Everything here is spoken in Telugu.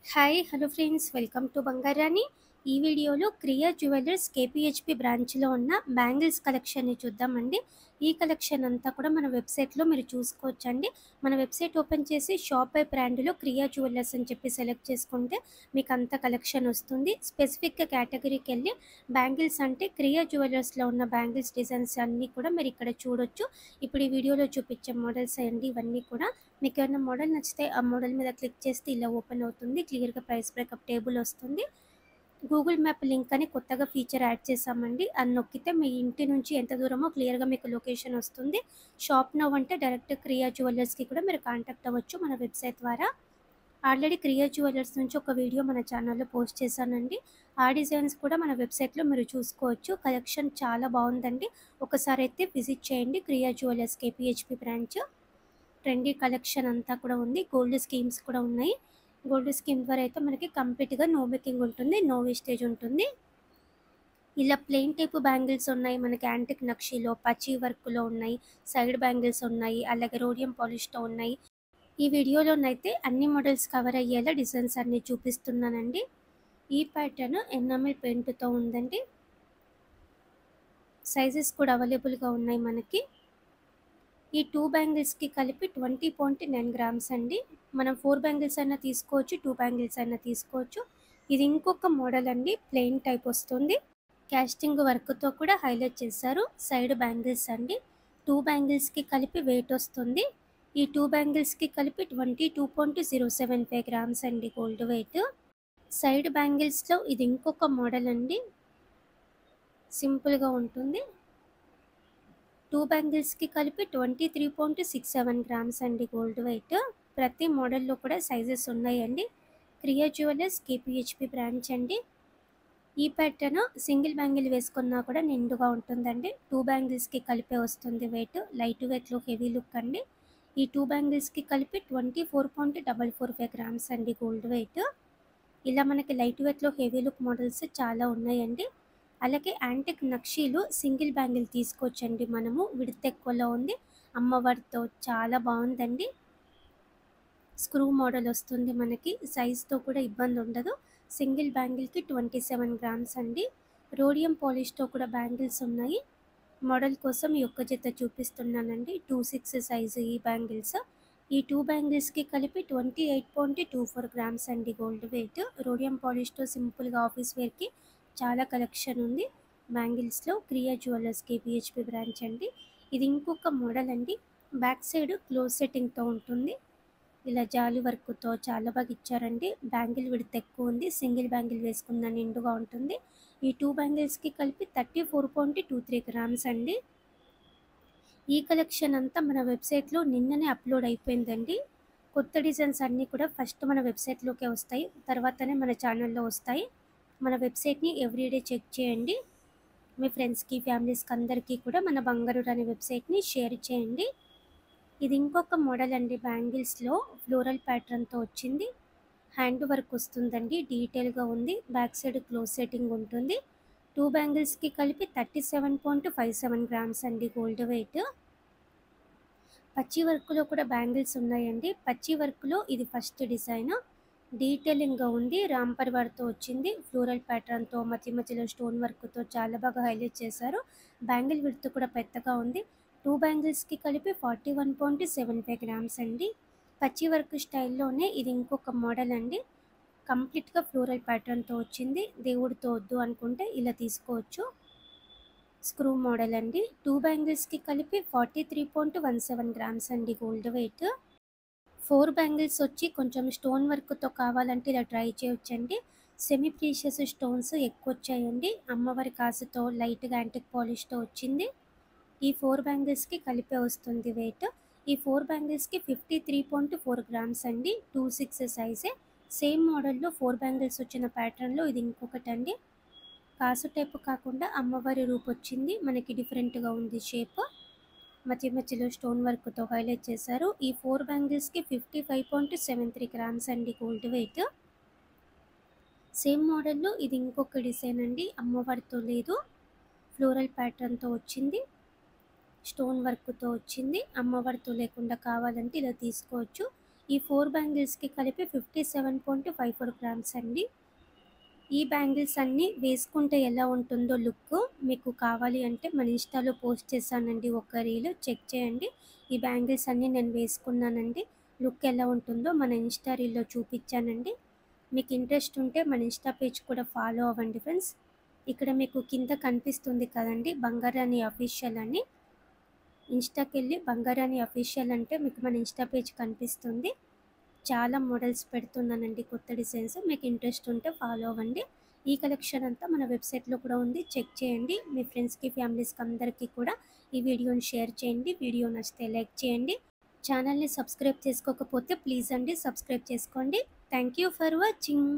Hi hello friends welcome to Bangarani. ఈ వీడియోలో క్రియా జ్యువెలర్స్ కేపీహెచ్పి బ్రాంచ్లో ఉన్న బ్యాంగిల్స్ కలెక్షన్ని చూద్దామండి. ఈ కలెక్షన్ అంతా కూడా మన వెబ్సైట్లో మీరు చూసుకోవచ్చండి. మన వెబ్సైట్ ఓపెన్ చేసి షాప్ బై బ్రాండ్లో క్రియా జ్యువెలర్స్ అని చెప్పి సెలెక్ట్ చేసుకుంటే మీకు అంత కలెక్షన్ వస్తుంది. స్పెసిఫిక్గా కేటగిరీకి వెళ్ళి బ్యాంగిల్స్ అంటే క్రియా జ్యువెలర్స్లో ఉన్న బ్యాంగిల్స్ డిజైన్స్ అన్నీ కూడా మీరు ఇక్కడ చూడొచ్చు. ఇప్పుడు ఈ వీడియోలో చూపించే మోడల్స్ అండి ఇవన్నీ కూడా. మీకు ఏమైనా మోడల్ నచ్చితే ఆ మోడల్ మీద క్లిక్ చేస్తే ఇలా ఓపెన్ అవుతుంది. క్లియర్గా ప్రైస్ బ్రేకప్ టేబుల్ వస్తుంది. గూగుల్ మ్యాప్ లింక్ అని కొత్తగా ఫీచర్ యాడ్ చేసామండి. అది నొక్కితే మీ ఇంటి నుంచి ఎంత దూరమో క్లియర్గా మీకు లొకేషన్ వస్తుంది. షాప్ నౌ అంటే డైరెక్ట్ క్రియా జ్యువెలర్స్కి కూడా మీరు కాంటాక్ట్ అవ్వచ్చు మన వెబ్సైట్ ద్వారా. ఆల్రెడీ క్రియా జ్యువెలర్స్ నుంచి ఒక వీడియో మన ఛానల్లో పోస్ట్ చేశానండి. ఆ డిజైన్స్ కూడా మన వెబ్సైట్లో మీరు చూసుకోవచ్చు. కలెక్షన్ చాలా బాగుందండి. ఒకసారి అయితే విజిట్ చేయండి క్రియా జ్యువెలర్స్ కేపీహెచ్పి బ్రాంచ్. ట్రెండీ కలెక్షన్ అంతా కూడా ఉంది. గోల్డ్ స్కీమ్స్ కూడా ఉన్నాయి. గోల్డ్ స్కీమ్ ద్వారా అయితే మనకి కంప్లీట్గా నో మేకింగ్ ఉంటుంది, నో వేస్టేజ్ ఉంటుంది. ఇలా ప్లెయిన్ టైప్ బ్యాంగిల్స్ ఉన్నాయి, మనకి యాంటిక్ నక్షీలో పచ్చి వర్క్లో ఉన్నాయి, సైడ్ బ్యాంగిల్స్ ఉన్నాయి, అలాగే రోడియం పాలిష్తో ఉన్నాయి. ఈ వీడియోలోనైతే అన్ని మోడల్స్ కవర్ అయ్యేలా డిజైన్స్ అన్ని చూపిస్తున్నానండి. ఈ ప్యాటర్న్ ఎనామిల్ పెయింట్తో ఉందండి. సైజెస్ కూడా అవైలబుల్గా ఉన్నాయి మనకి. ఈ 2 బ్యాంగిల్స్కి కలిపి 20.9 గ్రామ్స్ అండి. మనం 4 బ్యాంగిల్స్ అయినా తీసుకోవచ్చు, 2 బ్యాంగిల్స్ అయినా తీసుకోవచ్చు. ఇది ఇంకొక మోడల్ అండి, ప్లెయిన్ టైప్ వస్తుంది. క్యాస్టింగ్ వర్క్తో కూడా హైలైట్ చేశారు. సైడ్ బ్యాంగిల్స్ అండి. 2 బ్యాంగిల్స్కి కలిపి వెయిట్ వస్తుంది. ఈ 2 బ్యాంగిల్స్కి కలిపి 22.075 గ్రామ్స్ అండి గోల్డ్ వెయిట్. సైడ్ బ్యాంగిల్స్లో ఇది ఇంకొక మోడల్ అండి, సింపుల్గా ఉంటుంది. 2 బ్యాంగిల్స్కి కలిపి 23.67 గ్రామ్స్ అండి గోల్డ్ వెయిట్. ప్రతి మోడల్లో కూడా సైజెస్ ఉన్నాయండి. క్రియా జ్యువెలర్స్ కేపీహెచ్పి బ్రాంచ్ అండి. ఈ ప్యాటర్న్ సింగిల్ బ్యాంగిల్ వేసుకున్నా కూడా నిండుగా ఉంటుందండి. 2 బ్యాంగిల్స్కి కలిపే వస్తుంది వెయిట్. లైట్ వెయిట్లో హెవీ లుక్ అండి. ఈ 2 బ్యాంగిల్స్కి కలిపి 24.445 గ్రామ్స్ అండి గోల్డ్ వెయిట్. ఇలా మనకి లైట్ వెయిట్లో హెవీ లుక్ మోడల్స్ చాలా ఉన్నాయండి. అలాగే యాంటిక్ నక్షీలు సింగిల్ బ్యాంగిల్ తీసుకోవచ్చండి. మనము విడత్ ఎక్కువలో ఉంది, అమ్మవారితో చాలా బాగుందండి. స్క్రూ మోడల్ వస్తుంది మనకి, సైజ్తో కూడా ఇబ్బంది ఉండదు. సింగిల్ బ్యాంగిల్కి 27 గ్రామ్స్ అండి. రోడియం పాలిష్తో కూడా బ్యాంగిల్స్ ఉన్నాయి. మోడల్ కోసం ఈ ఒక్క జత చూపిస్తున్నానండి. 26 సైజు ఈ బ్యాంగిల్స్. ఈ 2 బ్యాంగిల్స్కి కలిపి 28.24 గ్రామ్స్ అండి గోల్డ్ వెయిట్. రోడియం పాలిష్తో సింపుల్గా ఆఫీస్ వేర్కి చాలా కలెక్షన్ ఉంది. బ్యాంగిల్స్లో క్రియా జ్యువెలర్స్ కేపీహెచ్పి బ్రాంచ్ అండి. ఇది ఇంకొక మోడల్ అండి. బ్యాక్ సైడ్ క్లోజ్ సెట్టింగ్తో ఉంటుంది. ఇలా జాలి వర్క్తో చాలా బాగా ఇచ్చారండి. బ్యాంగిల్ విడత్ ఎక్కువ ఉంది, సింగిల్ బ్యాంగిల్ వేసుకున్న నిండుగా ఉంటుంది. ఈ 2 బ్యాంగిల్స్కి కలిపి 34.23 గ్రామ్స్ అండి. ఈ కలెక్షన్ అంతా మన వెబ్సైట్లో నిన్ననే అప్లోడ్ అయిపోయిందండి. కొత్త డిజైన్స్ అన్నీ కూడా ఫస్ట్ మన వెబ్సైట్లోకే వస్తాయి, తర్వాతనే మన ఛానల్లో వస్తాయి. మన వెబ్సైట్ని ఎవ్రీడే చెక్ చేయండి. మీ ఫ్రెండ్స్కి, ఫ్యామిలీస్కి అందరికీ కూడా మన బంగారు అనే వెబ్సైట్ని షేర్ చేయండి. ఇది ఇంకొక మోడల్ అండి. బ్యాంగిల్స్లో ఫ్లోరల్ ప్యాటర్న్తో వచ్చింది. హ్యాండ్ వర్క్ వస్తుందండి, డీటెయిల్గా ఉంది. బ్యాక్ సైడ్ క్లోజ్ సెట్టింగ్ ఉంటుంది. 2 బ్యాంగిల్స్కి కలిపి 37.57 గ్రామ్స్ అండి గోల్డ్ వెయిట్. పచ్చి వర్క్లో కూడా బ్యాంగిల్స్ ఉన్నాయండి. పచ్చి వర్క్లో ఇది ఫస్ట్ డిజైన్. డీటెయిలింగ్గా ఉంది, రామ్ పరివార్తో వచ్చింది. ఫ్లోరల్ ప్యాటర్న్తో మధ్య మధ్యలో స్టోన్ వర్క్తో చాలా బాగా హైలైట్ చేశారు. బ్యాంగిల్ విడ్త్ కూడా పెద్దగా ఉంది. 2 బ్యాంగిల్స్కి కలిపి 41.75 గ్రామ్స్ అండి. పచ్చి వర్క్ స్టైల్లోనే ఇది ఇంకొక మోడల్ అండి. కంప్లీట్గా ఫ్లోరల్ ప్యాటర్న్తో వచ్చింది. దేవుడితో వద్దు అనుకుంటే ఇలా తీసుకోవచ్చు. స్క్రూ మోడల్ అండి. 2 బ్యాంగిల్స్కి కలిపి 43.17 గ్రామ్స్ అండి గోల్డ్ వెయిట్. 4 బ్యాంగిల్స్ వచ్చి కొంచెం స్టోన్ వర్క్తో కావాలంటే ఇలా ట్రై చేయొచ్చండి. సెమీ ప్రీషియస్ స్టోన్స్ ఎక్కువ వచ్చాయండి. అమ్మవారి కాసుతో లైట్గా యాంటిక్ పాలిష్తో వచ్చింది. ఈ 4 బ్యాంగిల్స్కి కలిపే వస్తుంది వెయిట్. ఈ 4 బ్యాంగిల్స్కి 53.4 గ్రామ్స్ అండి. 26 సైజే. సేమ్ మోడల్లో 4 బ్యాంగిల్స్ వచ్చిన ప్యాటర్న్లో ఇది ఇంకొకటి అండి. కాసు టైపు కాకుండా అమ్మవారి రూపు వచ్చింది, మనకి డిఫరెంట్గా ఉంది షేప్. మధ్య మధ్యలో స్టోన్ వర్క్తో హైలైట్ చేశారు. ఈ 4 బ్యాంగిల్స్కి 55.73 గ్రామ్స్ అండి గోల్డ్ వెయిట్. సేమ్ మోడల్లో ఇది ఇంకొక డిజైన్ అండి. అమ్మవారితో లేదు, ఫ్లోరల్ ప్యాటర్న్తో వచ్చింది, స్టోన్ వర్క్తో వచ్చింది. అమ్మవారితో లేకుండా కావాలంటే ఇలా తీసుకోవచ్చు. ఈ 4 బ్యాంగిల్స్‌కి కలిపి 57.54 గ్రామ్స్ అండి. ఈ బ్యాంగిల్స్ అన్నీ వేసుకుంటే ఎలా ఉంటుందో లుక్ మీకు కావాలి అంటే మన ఇన్‌స్టాలో పోస్ట్ చేశానండి ఒక రీల్ చెక్ చేయండి. ఈ బ్యాంగిల్స్ అన్నీ నేను వేసుకున్నానండి. లుక్ ఎలా ఉంటుందో మన ఇన్‌స్టా రీల్‌లో చూపిచ్చానండి. మీకు ఇంట్రెస్ట్ ఉంటే మన ఇన్‌స్టా పేజ్ కూడా ఫాలో అవ్వండి ఫ్రెండ్స్. ఇక్కడ మీకు కింద కనిపిస్తుంది కదండీ బంగారాణి అఫీషియల్ అని. ఇన్‌స్టాకెళ్ళి బంగారాణి అఫీషియల్ అంటే మీకు మన ఇన్‌స్టా పేజ్ కనిపిస్తుంది. చాలా మోడల్స్ పెడుతున్నానండి కొత్త డిజైన్స్. మీకు ఇంట్రెస్ట్ ఉంటే ఫాలో అవ్వండి. ఈ కలెక్షన్ అంతా మన వెబ్‌సైట్‌లో కూడా ఉంది. చెక్ చేయండి. మీ ఫ్రెండ్స్‌కి, ఫ్యామిలీస్‌కి అందరికీ కూడా ఈ వీడియోని షేర్ చేయండి. వీడియో నచ్చితే లైక్ చేయండి. ఛానల్‌ని సబ్స్క్రైబ్ చేసుకోకపోతే ప్లీజ్ అండి సబ్స్క్రైబ్ చేసుకోండి. Thank you for watching.